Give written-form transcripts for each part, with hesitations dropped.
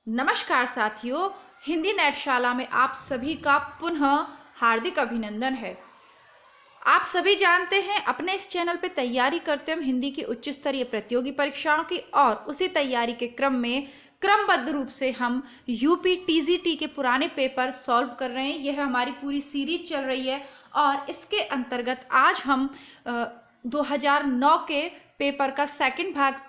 नमस्कार साथियों, हिंदी नेटशाला में आप सभी का पुनः हार्दिक अभिनंदन है। आप सभी जानते हैं अपने इस चैनल पे तैयारी करते हैं हिंदी की उच्च स्तरीय प्रतियोगी परीक्षाओं की, और उसी तैयारी के क्रम में क्रमबद्ध रूप से हम यूपी टीजीटी के पुराने पेपर सॉल्व कर रहे हैं। यह हमारी पूरी सीरीज चल रही है और इसके अंतर्गत आज हम 2009 के पेपर का सेकंड भाग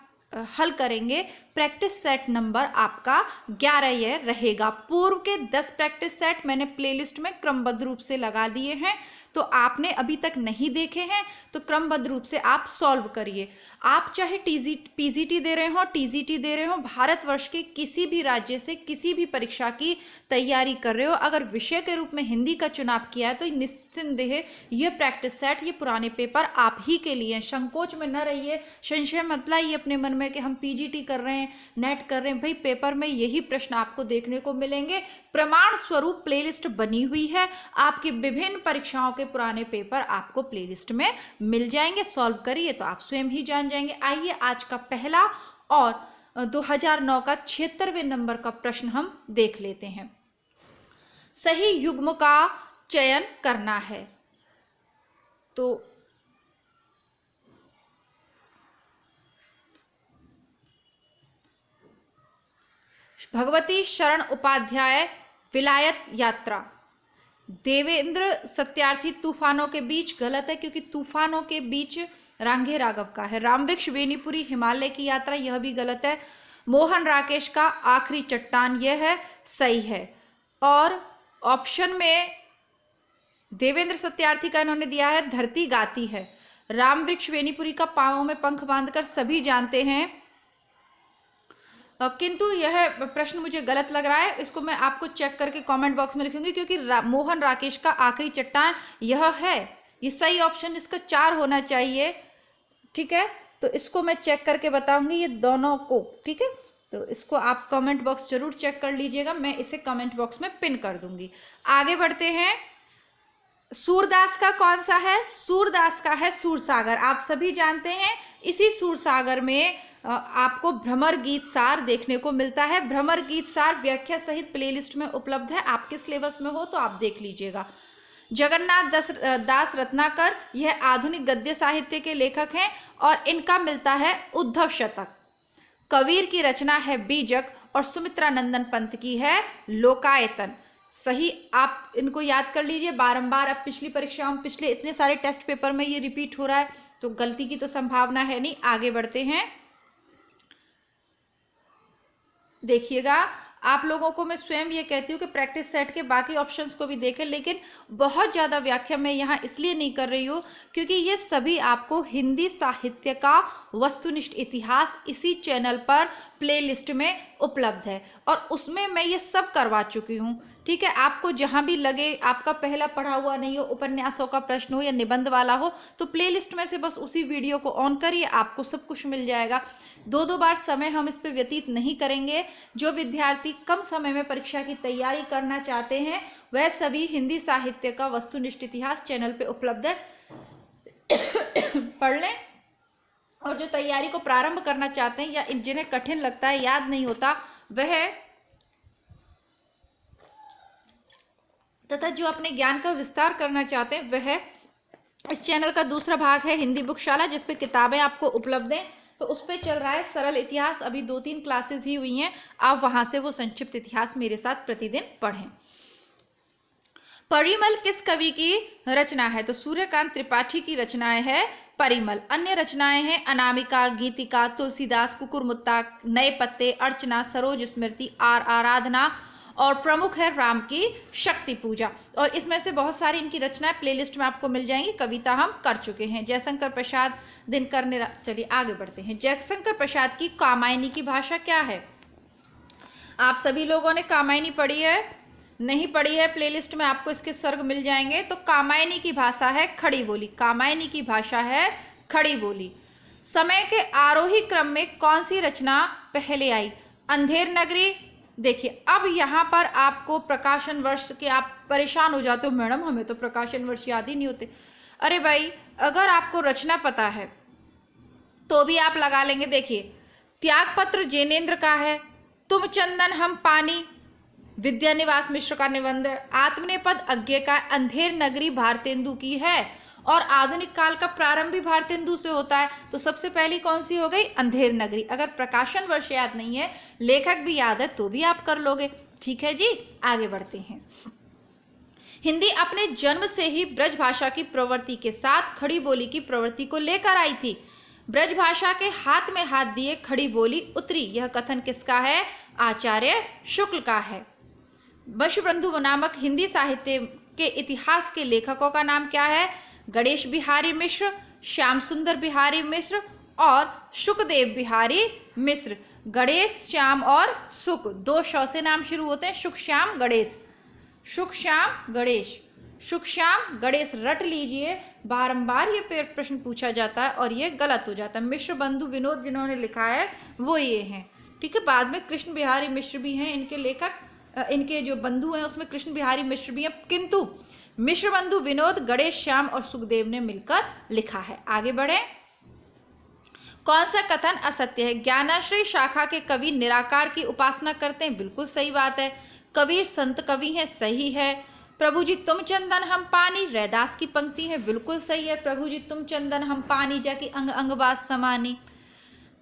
हल करेंगे। प्रैक्टिस सेट नंबर आपका 11 यह रहेगा। पूर्व के 10 प्रैक्टिस सेट मैंने प्लेलिस्ट में क्रमबद्ध रूप से लगा दिए हैं, तो आपने अभी तक नहीं देखे हैं तो क्रमबद्ध रूप से आप सॉल्व करिए। आप चाहे पीजीटी दे रहे हो, टीजीटी दे रहे हो, भारतवर्ष के किसी भी राज्य से किसी भी परीक्षा की तैयारी कर रहे हो, अगर विषय के रूप में हिंदी का चुनाव किया है तो निस्संदेह ये प्रैक्टिस सेट, ये पुराने पेपर आप ही के लिए। संकोच में न रहिए, संशय मत लाइए अपने मन में कि हम पीजीटी कर रहे हैं, नेट कर रहे हैं। भाई, पेपर में यही प्रश्न आपको देखने को मिलेंगे। प्रमाण स्वरूप प्लेलिस्ट बनी हुई है, आपकी विभिन्न परीक्षाओं के पुराने पेपर आपको प्लेलिस्ट में मिल जाएंगे। सॉल्व करिए तो आप स्वयं ही जान जाएंगे। आइए आज का पहला और 2009 का 76वें नंबर का प्रश्न हम देख लेते हैं। सही युग्म का चयन करना है। तो भगवती शरण उपाध्याय विलायत यात्रा। देवेंद्र सत्यार्थी तूफानों के बीच गलत है, क्योंकि तूफानों के बीच रांगे राघव का है। रामवृक्ष बेनीपुरी हिमालय की यात्रा, यह भी गलत है। मोहन राकेश का आखिरी चट्टान, यह है सही है। और ऑप्शन में देवेंद्र सत्यार्थी का इन्होंने दिया है धरती गाती है। रामवृक्ष बेनीपुरी का पांवों में पंख बांधकर सभी जानते हैं, किंतु यह प्रश्न मुझे गलत लग रहा है। इसको मैं आपको चेक करके कमेंट बॉक्स में लिखूंगी, क्योंकि मोहन राकेश का आखिरी चट्टान यह है। ये सही ऑप्शन, इसका 4 होना चाहिए। ठीक है, तो इसको मैं चेक करके बताऊंगी ये दोनों को। ठीक है, तो इसको आप कमेंट बॉक्स जरूर चेक कर लीजिएगा, मैं इसे कमेंट बॉक्स में पिन कर दूंगी। आगे बढ़ते हैं। सूरदास का कौन सा है? सूरदास का है सूरसागर। आप सभी जानते हैं इसी सूरसागर में आपको भ्रमर गीत सार देखने को मिलता है। भ्रमर गीत सार व्याख्या सहित प्लेलिस्ट में उपलब्ध है। आपके सिलेबस में हो तो आप देख लीजिएगा। जगन्नाथ दास रत्नाकर, यह आधुनिक गद्य साहित्य के लेखक हैं और इनका मिलता है उद्धव शतक। कबीर की रचना है बीजक और सुमित्रा नंदन पंत की है लोकायतन। सही, आप इनको याद कर लीजिए बारंबार। अब पिछली परीक्षाओं में, पिछले इतने सारे टेस्ट पेपर में ये रिपीट हो रहा है, तो गलती की तो संभावना है नहीं। आगे बढ़ते हैं। देखिएगा, आप लोगों को मैं स्वयं ये कहती हूँ कि प्रैक्टिस सेट के बाकी ऑप्शंस को भी देखें, लेकिन बहुत ज़्यादा व्याख्या मैं यहाँ इसलिए नहीं कर रही हूँ क्योंकि ये सभी आपको हिंदी साहित्य का वस्तुनिष्ठ इतिहास इसी चैनल पर प्लेलिस्ट में उपलब्ध है और उसमें मैं ये सब करवा चुकी हूँ। ठीक है, आपको जहाँ भी लगे आपका पहला पढ़ा हुआ नहीं हो, उपन्यासों का प्रश्न हो या निबंध वाला हो, तो प्लेलिस्ट में से बस उसी वीडियो को ऑन करिए, आपको सब कुछ मिल जाएगा। 2-2 बार समय हम इस पे व्यतीत नहीं करेंगे। जो विद्यार्थी कम समय में परीक्षा की तैयारी करना चाहते हैं वह सभी हिंदी साहित्य का वस्तुनिष्ठ इतिहास चैनल पे उपलब्ध है, पढ़ लें। और जो तैयारी को प्रारंभ करना चाहते हैं या जिन्हें कठिन लगता है, याद नहीं होता, वह तथा जो अपने ज्ञान का विस्तार करना चाहते हैं वह इस चैनल का दूसरा भाग है हिंदी बुकशाला, जिसपे किताबें आपको उपलब्ध हैं। तो उस पर चल रहा है सरल इतिहास। अभी 2-3 क्लासेस ही हुई हैं, आप वहां से वो संक्षिप्त इतिहास मेरे साथ प्रतिदिन पढ़ें। परिमल किस कवि की रचना है? तो सूर्यकांत त्रिपाठी की रचनाएं है परिमल। अन्य रचनाएं हैं अनामिका, गीतिका, तुलसीदास, कुकुरमुत्ता, नए पत्ते, अर्चना, सरोज स्मृति, आराधना, और प्रमुख है राम की शक्ति पूजा। और इसमें से बहुत सारी इनकी रचनाएं प्लेलिस्ट में आपको मिल जाएंगी। कविता हम कर चुके हैं। जयशंकर प्रसाद दिनकर ने, चलिए आगे बढ़ते हैं। जयशंकर प्रसाद की कामायनी की भाषा क्या है? आप सभी लोगों ने कामायनी पढ़ी है? नहीं पढ़ी है, प्लेलिस्ट में आपको इसके सर्ग मिल जाएंगे। तो कामायनी की भाषा है खड़ी बोली। कामायनी की भाषा है खड़ी बोली। समय के आरोही क्रम में कौन सी रचना पहले आई? अंधेर नगरी। देखिए, अब यहाँ पर आपको प्रकाशन वर्ष के, आप परेशान हो जाते हो, मैडम हमें तो प्रकाशन वर्ष याद ही नहीं होते। अरे भाई, अगर आपको रचना पता है तो भी आप लगा लेंगे। देखिए, त्यागपत्र जैनेन्द्र का है, तुम चंदन हम पानी, विद्यानिवास मिश्र का निबंध। आत्मनेपद अज्ञे का अंधेर नगरी भारतेंदु की है और आधुनिक काल का प्रारंभ भी भारतेंदु से होता है। तो सबसे पहली कौन सी हो गई? अंधेर नगरी। अगर प्रकाशन वर्ष याद नहीं है, लेखक भी याद है तो भी आप कर लोगे। ठीक है जी, आगे बढ़ते हैं। हिंदी अपने जन्म से ही ब्रज भाषा की प्रवृत्ति के साथ खड़ी बोली की प्रवृत्ति को लेकर आई थी। ब्रज भाषा के हाथ में हाथ दिए खड़ी बोली उतरी, यह कथन किसका है? आचार्य शुक्ल का है। वशुबंधु नामक हिंदी साहित्य के इतिहास के लेखकों का नाम क्या है? गणेश बिहारी मिश्र, श्याम सुंदर बिहारी मिश्र और सुखदेव बिहारी मिश्र। गणेश, श्याम और सुख, दो श से नाम शुरू होते हैं, सुख श्याम गणेश, सुख श्याम गणेश, सुख श्याम गणेश रट लीजिए, बारंबार ये प्रश्न पूछा जाता है और ये गलत हो जाता है। मिश्र बंधु विनोद जिन्होंने लिखा है वो ये हैं। ठीक है, बाद में कृष्ण बिहारी मिश्र भी हैं इनके लेखक, इनके जो बंधु हैं उसमें कृष्ण बिहारी मिश्र भी हैं, किंतु मिश्र बंधु विनोद, गणेश, श्याम और सुखदेव ने मिलकर लिखा है। आगे बढ़े। कौन सा कथन असत्य है? ज्ञानाश्रय शाखा के कवि निराकार की उपासना करते हैं, बिल्कुल सही बात है। कबीर संत कवि हैं, सही है। प्रभु जी तुम चंदन हम पानी, रैदास की पंक्ति है, बिल्कुल सही है। प्रभु जी तुम चंदन हम पानी, जाकी अंग अंग बास समानी।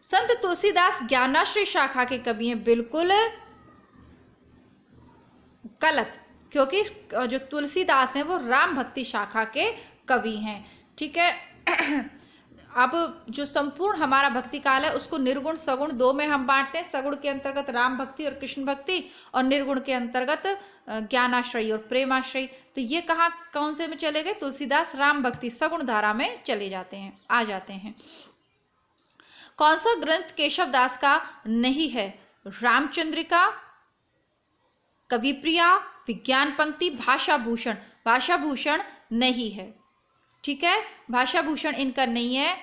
संत तुलसीदास ज्ञानाश्रय शाखा के कवि हैं, बिल्कुल गलत, क्योंकि जो तुलसीदास हैं वो राम भक्ति शाखा के कवि हैं। ठीक है, अब जो संपूर्ण हमारा भक्ति काल है उसको निर्गुण सगुण दो में हम बांटते हैं। सगुण के अंतर्गत राम भक्ति और कृष्ण भक्ति, और निर्गुण के अंतर्गत ज्ञानाश्रयी और प्रेमाश्रयी। तो ये कहाँ कौन से में चले गए? तुलसीदास राम भक्ति सगुण धारा में चले जाते हैं, आ जाते हैं। कौन सा ग्रंथ केशव दास का नहीं है? रामचंद्रिका, कविप्रिया, विज्ञान पंक्ति, भाषा भूषण। भाषा भूषण नहीं है। ठीक है, भाषा भूषण इनका नहीं है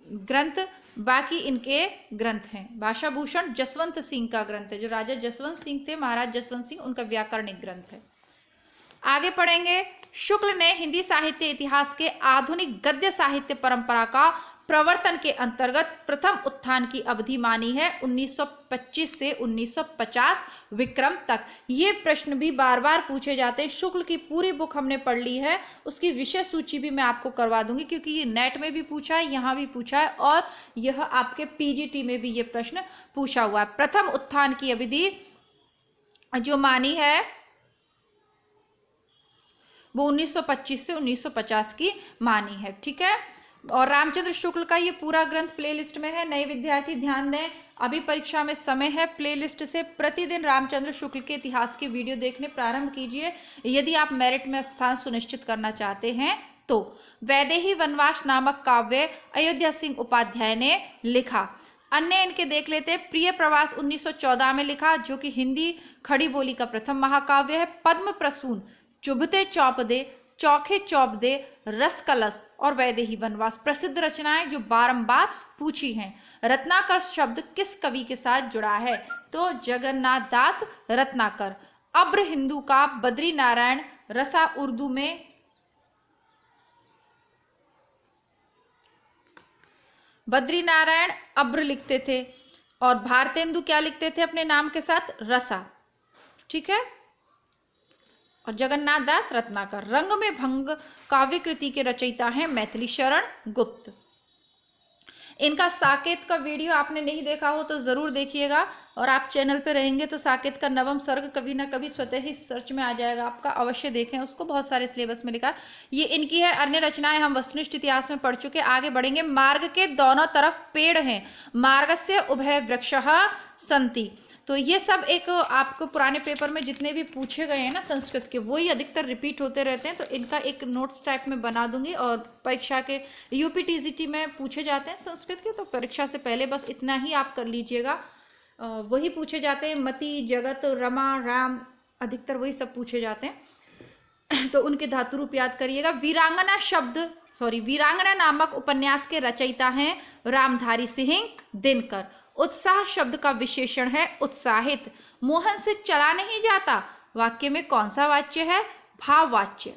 ग्रंथ, बाकी इनके ग्रंथ हैं। भाषा भूषण जसवंत सिंह का ग्रंथ है, जो राजा जसवंत सिंह थे, महाराज जसवंत सिंह, उनका व्याकरणिक ग्रंथ है। आगे पढ़ेंगे। शुक्ल ने हिंदी साहित्य इतिहास के आधुनिक गद्य साहित्य परंपरा का प्रवर्तन के अंतर्गत प्रथम उत्थान की अवधि मानी है 1925 से 1950 विक्रम तक। ये प्रश्न भी बार बार पूछे जाते हैं। शुक्ल की पूरी बुक हमने पढ़ ली है, उसकी विषय सूची भी मैं आपको करवा दूंगी, क्योंकि ये नेट में भी पूछा है, यहाँ भी पूछा है, और यह आपके पीजीटी में भी ये प्रश्न पूछा हुआ है। प्रथम उत्थान की अवधि जो मानी है वो 1925 से 1950 की मानी है। ठीक है, और रामचंद्र शुक्ल का ये पूरा ग्रंथ प्लेलिस्ट में है। नए विद्यार्थी ध्यान दें, अभी परीक्षा में समय है, प्लेलिस्ट से प्रतिदिन रामचंद्र शुक्ल के इतिहास के वीडियो देखने प्रारंभ कीजिए, यदि आप मेरिट में स्थान सुनिश्चित करना चाहते हैं तो। वैदेही वनवास नामक काव्य अयोध्या सिंह उपाध्याय ने लिखा। अन्य इनके देख लेते हैं। प्रिय प्रवास 1914 में लिखा, जो कि हिंदी खड़ी बोली का प्रथम महाकाव्य है। पद्म प्रसून, चुभते चौप दे, चौखे चौप दे, रस कलश और वैदेही वनवास प्रसिद्ध रचनाएं जो बारंबार पूछी हैं। रत्नाकर शब्द किस कवि के साथ जुड़ा है? तो जगन्नाथ दास रत्नाकर। अब्र हिंदू का बद्री नारायण, रसा उर्दू में बद्री नारायण अब्र लिखते थे, और भारतेंदु क्या लिखते थे अपने नाम के साथ? रसा। ठीक है, और जगन्नाथ दास रत्नाकर। रंग में भंग काव्य कृति के रचयिता हैं मैथिली शरण गुप्त। इनका साकेत का वीडियो आपने नहीं देखा हो तो जरूर देखिएगा, और आप चैनल पे रहेंगे तो साकेत का नवम सर्ग कभी ना कभी स्वतः ही सर्च में आ जाएगा आपका, अवश्य देखें उसको, बहुत सारे सिलेबस में लिखा। ये इनकी है। अन्य रचनाएं हम वस्तुनिष्ठ इतिहास में पढ़ चुके। आगे बढ़ेंगे। मार्ग के दोनों तरफ पेड़ हैं, मार्गस्य उभय वृक्षः सन्ति। तो ये सब एक आपको पुराने पेपर में जितने भी पूछे गए हैं ना संस्कृत के, वही अधिकतर रिपीट होते रहते हैं, तो इनका एक नोट्स टाइप में बना दूंगी। और परीक्षा के यूपी टीजीटी में पूछे जाते हैं संस्कृत के, तो परीक्षा से पहले बस इतना ही आप कर लीजिएगा। वही पूछे जाते हैं, मति, जगत, रमा, राम, अधिकतर वही सब पूछे जाते हैं, तो उनके धातु रूप याद करिएगा। वीरांगना नामक उपन्यास के रचयिता हैं रामधारी सिंह दिनकर। उत्साह शब्द का विशेषण है उत्साहित। मोहन से चला नहीं जाता, वाक्य में कौन सा वाच्य है? भाववाच्य।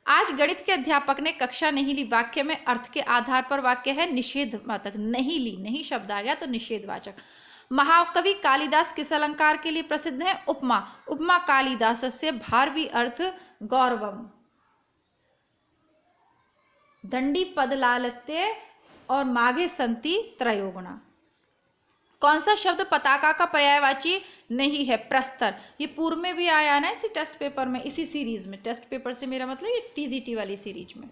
आज गणित के अध्यापक ने कक्षा नहीं ली, वाक्य में अर्थ के आधार पर वाक्य है निषेधवाचक। नहीं ली, नहीं शब्द आ गया तो निषेधवाचक। महाकवि कालिदास किस अलंकार के लिए प्रसिद्ध है? उपमा। उपमा कालिदासस्य भारवी अर्थ गौरवम। दंडी पदलालित्य और माघे संति त्रयोगुणा। कौन सा शब्द पताका का पर्यायवाची नहीं है? प्रस्तर। ये पूर्व में भी आया ना इसी टेस्ट पेपर में, इसी सीरीज में। टेस्ट पेपर से मेरा मतलब ये टीजीटी वाली सीरीज में।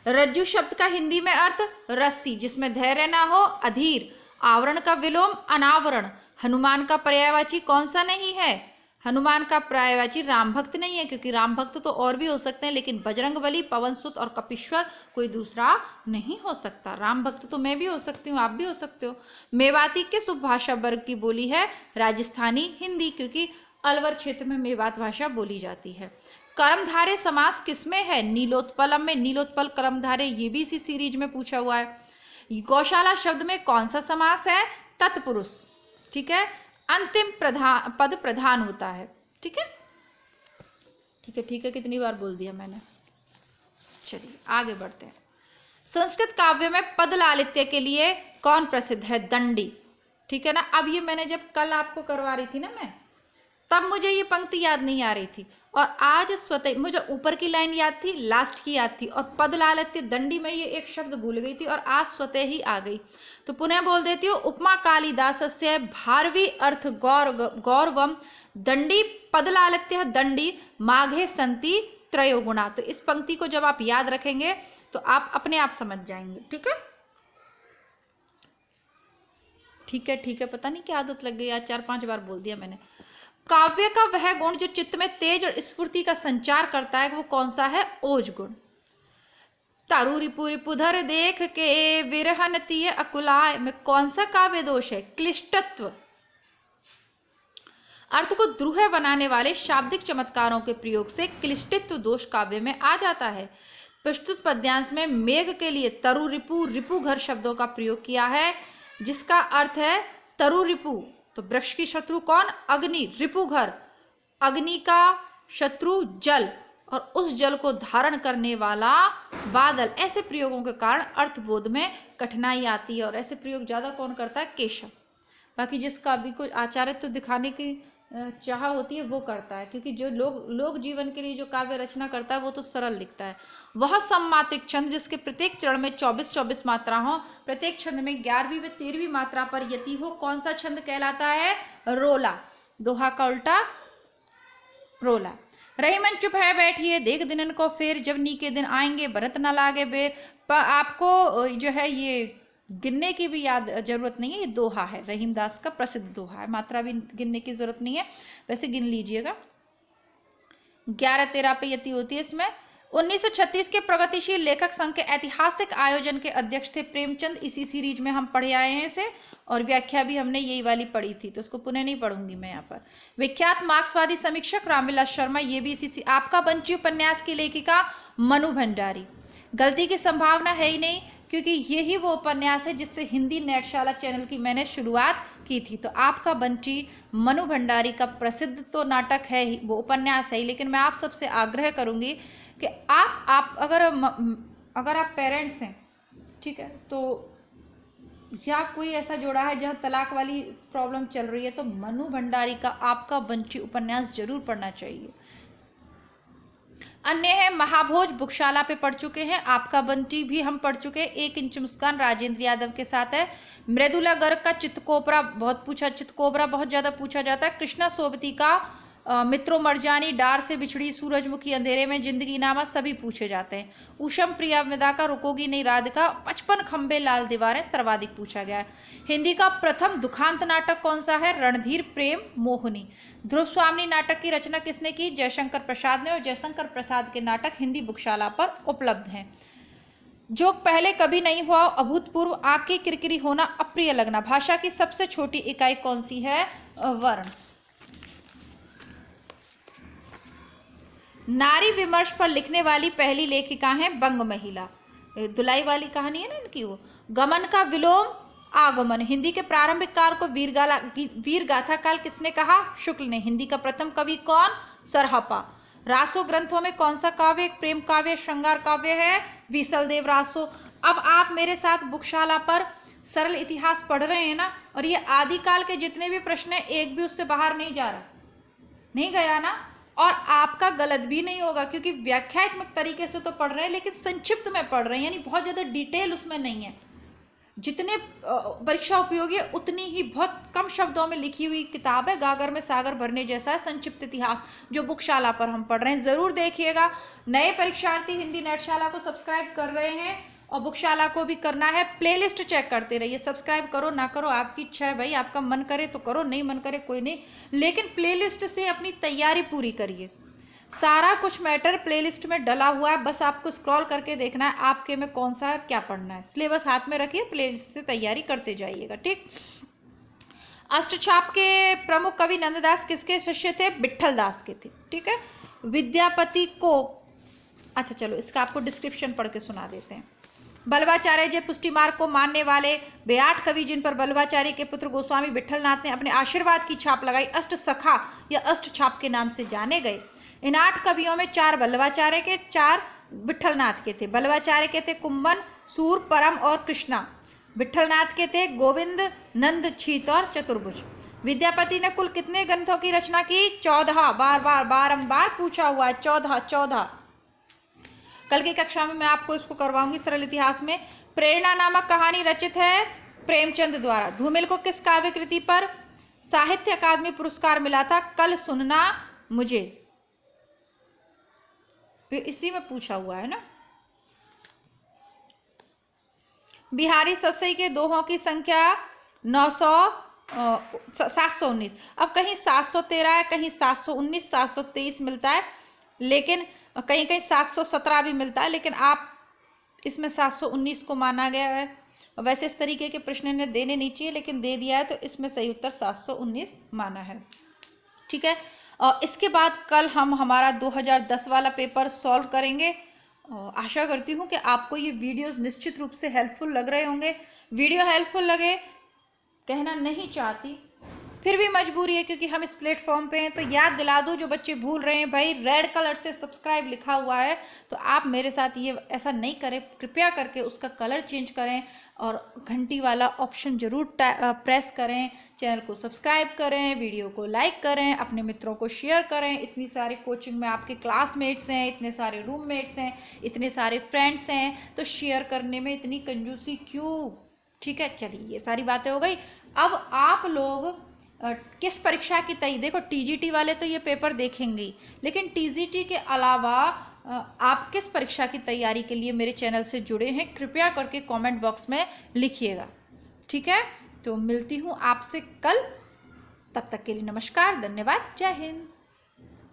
रज्जु शब्द का हिंदी में अर्थ रस्सी, जिसमें धैर्य ना हो, अधीर। आवरण का विलोम अनावरण। हनुमान का पर्यायवाची कौन सा नहीं है? हनुमान का पर्यायवाची राम भक्त नहीं है, क्योंकि राम भक्त तो और भी हो सकते हैं, लेकिन बजरंगबली, पवनसुत और कपीश्वर कोई दूसरा नहीं हो सकता। राम भक्त तो मैं भी हो सकती हूँ, आप भी हो सकते हो। मेवाती किस उपभाषा वर्ग की बोली है? राजस्थानी हिंदी, क्योंकि अलवर क्षेत्र में मेवात भाषा बोली जाती है। कर्मधारय समास किसमें है? नीलोत्पलम में। नीलोत्पल कर्मधारय, ये भी इसी सीरीज में पूछा हुआ है। गौशाला शब्द में कौन सा समास है? तत्पुरुष। ठीक है, अंतिम पद प्रधान होता है। ठीक है, ठीक है, ठीक है, कितनी बार बोल दिया मैंने। चलिए आगे बढ़ते हैं। संस्कृत काव्य में पद लालित्य के लिए कौन प्रसिद्ध है? दंडी। ठीक है ना। अब ये मैंने जब कल आपको करवा रही थी ना मैं, तब मुझे ये पंक्ति याद नहीं आ रही थी, और आज स्वतः मुझे ऊपर की लाइन याद थी, लास्ट की याद थी, और पद लालित्य दंडी में ये एक शब्द भूल गई थी और आज स्वतः ही आ गई। तो पुनः बोल देती हूँ। उपमा कालिदासस्य भारवी अर्थ गौरवम दंडी पद लालित्य दंडी माघे संति त्रयोगुणा। तो इस पंक्ति को जब आप याद रखेंगे तो आप अपने आप समझ जाएंगे। ठीक है, ठीक है, ठीक है। पता नहीं क्या आदत लग गई, आज 4-5 बार बोल दिया मैंने। काव्य का वह गुण जो चित्त में तेज और स्फूर्ति का संचार करता है, वो कौन सा है? ओज गुण। तारू रिपु रिपुधर देख के विरहन तीय अकुलाय में कौन सा काव्य दोष है? क्लिष्टत्व। अर्थ को द्रुह बनाने वाले शाब्दिक चमत्कारों के प्रयोग से क्लिष्टित्व दोष काव्य में आ जाता है। प्रस्तुत पद्यांश में मेघ के लिए तरु रिपु रिपु घर शब्दों का प्रयोग किया है, जिसका अर्थ है तरु रिपु। तो वृक्ष की शत्रु कौन? अग्नि। रिपु घर, अग्नि का शत्रु जल, और उस जल को धारण करने वाला बादल। ऐसे प्रयोगों के कारण अर्थबोध में कठिनाई आती है, और ऐसे प्रयोग ज्यादा कौन करता है? केशव। बाकी जिस काव्य को आचार्यत्व दिखाने की चाह होती है वो करता है, क्योंकि जो लोक जीवन के लिए जो काव्य रचना करता है वो तो सरल लिखता है। वह सममात्रिक छंद जिसके प्रत्येक चरण में 24-24 मात्रा हो, प्रत्येक छंद में 11वीं व 13वीं मात्रा पर यति हो, कौन सा छंद कहलाता है? रोला। दोहा का उल्टा रोला। रहीमन चुप है बैठिए देख दिनन को फेर, जब नी के दिन आएंगे भरत न लागे बेर। पर आपको जो है ये गिनने की भी याद जरूरत नहीं है, ये दोहा है, रहीमदास का प्रसिद्ध दोहा है। मात्रा भी गिनने की जरूरत नहीं है, वैसे गिन लीजिएगा। 11-13 पे यति होती है इसमें। 1936 के प्रगतिशील लेखक संघ के ऐतिहासिक आयोजन के अध्यक्ष थे प्रेमचंद। इसी सीरीज में हम पढ़े आए हैं इसे, और व्याख्या भी हमने यही वाली पढ़ी थी, तो उसको पुनः नहीं पढ़ूंगी मैं यहाँ पर। विख्यात मार्क्सवादी समीक्षक रामविलास शर्मा, ये भी इसी आपका बंची उपन्यास की लेखिका मनु भंडारी। गलती की संभावना है ही नहीं, क्योंकि यही वो उपन्यास है जिससे हिंदी नेटशाला चैनल की मैंने शुरुआत की थी। तो आपका बंची मनु भंडारी का प्रसिद्ध तो नाटक है ही, वो उपन्यास है ही, लेकिन मैं आप सबसे आग्रह करूंगी कि आप अगर आप पेरेंट्स हैं, ठीक है, तो या कोई ऐसा जोड़ा है जहाँ तलाक वाली प्रॉब्लम चल रही है, तो मनु भंडारी का आपका बंची उपन्यास जरूर पढ़ना चाहिए। अन्य है महाभोज, बुकशाला पे पढ़ चुके हैं। आपका बंटी भी हम पढ़ चुके हैं। 1 इंच मुस्कान राजेंद्र यादव के साथ है। मृदुला गर्ग का चितकोबरा बहुत ज्यादा पूछा जाता है। कृष्णा सोबती का मित्रों मरजानी, डार से बिछड़ी, सूरजमुखी, अंधेरे में जिंदगी नामा सभी पूछे जाते हैं। उषम प्रिया मृदा का रुकोगी नहीं राधिका, 55 खंबे लाल दीवारें सर्वाधिक पूछा गया है। हिंदी का प्रथम दुखांत नाटक कौन सा है? रणधीर प्रेम मोहिनी। ध्रुव स्वामिनी नाटक की रचना किसने की? जयशंकर प्रसाद ने, और जयशंकर प्रसाद के नाटक हिंदी बुकशाला पर उपलब्ध हैं। जो पहले कभी नहीं हुआ, अभूतपूर्व, आंख की किरकिरी होना, अप्रिय लगना। भाषा की सबसे छोटी इकाई कौन सी है? वर्ण। नारी विमर्श पर लिखने वाली पहली लेखिका है बंग महिला। दुलाई वाली कहानी है ना इनकी वो। गमन का विलोम आगमन। हिंदी के प्रारंभिक काल को वीर गाथा काल किसने कहा? शुक्ल ने। हिंदी का प्रथम कवि कौन? सरहपा। रासो ग्रंथों में कौन सा काव्य एक प्रेम काव्य श्रृंगार काव्य है? विसलदेव रासो। अब आप मेरे साथ बुकशाला पर सरल इतिहास पढ़ रहे हैं ना, और ये आदिकाल के जितने भी प्रश्न हैं एक भी उससे बाहर नहीं जा रहा, नहीं गया ना। और आपका गलत भी नहीं होगा, क्योंकि व्याख्यात्मक तरीके से तो पढ़ रहे हैं लेकिन संक्षिप्त में पढ़ रहे हैं, यानी बहुत ज़्यादा डिटेल उसमें नहीं है। जितने परीक्षा उपयोगी है उतनी ही बहुत कम शब्दों में लिखी हुई किताब है, गागर में सागर भरने जैसा है संक्षिप्त इतिहास, जो बुकशाला पर हम पढ़ रहे हैं। ज़रूर देखिएगा। नए परीक्षार्थी हिंदी नेटशाला को सब्सक्राइब कर रहे हैं और बुकशाला को भी करना है। प्लेलिस्ट चेक करते रहिए, सब्सक्राइब करो ना करो आपकी इच्छा है भाई, आपका मन करे तो करो, नहीं मन करे कोई नहीं, लेकिन प्लेलिस्ट से अपनी तैयारी पूरी करिए। सारा कुछ मैटर प्लेलिस्ट में डला हुआ है, बस आपको स्क्रॉल करके देखना है आपके में कौन सा है, क्या पढ़ना है। सिलेबस हाथ में रखिए, प्लेलिस्ट से तैयारी करते जाइएगा, ठीक। अष्टछाप के प्रमुख कवि नंददास किसके शिष्य थे? विट्ठल दास के थे, ठीक है। विद्यापति को, अच्छा चलो इसका आपको डिस्क्रिप्शन पढ़ के सुना देते हैं। बल्लभाचार्य जय पुष्टि मार्ग को मानने वाले वे 8 कवि जिन पर बल्लभाचार्य के पुत्र गोस्वामी विट्ठलनाथ ने अपने आशीर्वाद की छाप लगाई, अष्ट सखा या अष्ट छाप के नाम से जाने गए। इन 8 कवियों में 4 बल्लभाचार्य के, 4 विट्ठलनाथ के थे। बल्लभाचार्य के थे कुंभन, सूर, परम और कृष्णा। विट्ठलनाथ के थे गोविंद, नंद, छीत और चतुर्भुज। विद्यापति ने कुल कितने ग्रंथों की रचना की? 14। बारंबार पूछा हुआ है, 14। कल की कक्षा में मैं आपको इसको करवाऊंगी सरल इतिहास में। प्रेरणा नामक कहानी रचित है प्रेमचंद द्वारा। धूमिल को किस काव्य कृति पर साहित्य अकादमी पुरस्कार मिला था? कल सुनना मुझे, इसी में पूछा हुआ है ना। बिहारी सतसई के दोहों की संख्या 719। अब कहीं 713 है, कहीं 719, 723 मिलता है, लेकिन कहीं कहीं 717 भी मिलता है, लेकिन आप इसमें 719 को माना गया है। वैसे इस तरीके के प्रश्न इन्हें देने नहीं चाहिए, लेकिन दे दिया है तो इसमें सही उत्तर 719 माना है, ठीक है। और इसके बाद कल हम हमारा 2010 वाला पेपर सॉल्व करेंगे। आशा करती हूँ कि आपको ये वीडियोस निश्चित रूप से हेल्पफुल लग रहे होंगे। वीडियो हेल्पफुल लगे कहना नहीं चाहती, फिर भी मजबूरी है क्योंकि हम इस प्लेटफॉर्म पे हैं, तो याद दिला दो जो बच्चे भूल रहे हैं। भाई रेड कलर से सब्सक्राइब लिखा हुआ है, तो आप मेरे साथ ये ऐसा नहीं करें, कृपया करके उसका कलर चेंज करें और घंटी वाला ऑप्शन ज़रूर प्रेस करें। चैनल को सब्सक्राइब करें, वीडियो को लाइक करें, अपने मित्रों को शेयर करें। इतनी सारी कोचिंग में आपके क्लासमेट्स हैं, इतने सारे रूममेट्स हैं, इतने सारे फ्रेंड्स हैं, तो शेयर करने में इतनी कंजूसी क्यों? ठीक है, चलिए ये सारी बातें हो गई। अब आप लोग किस परीक्षा की तैयारी, देखो टीजीटी वाले तो ये पेपर देखेंगे, लेकिन टीजीटी के अलावा आप किस परीक्षा की तैयारी के लिए मेरे चैनल से जुड़े हैं, कृपया करके कमेंट बॉक्स में लिखिएगा, ठीक है। तो मिलती हूँ आपसे कल, तब तक के लिए नमस्कार, धन्यवाद, जय हिंद।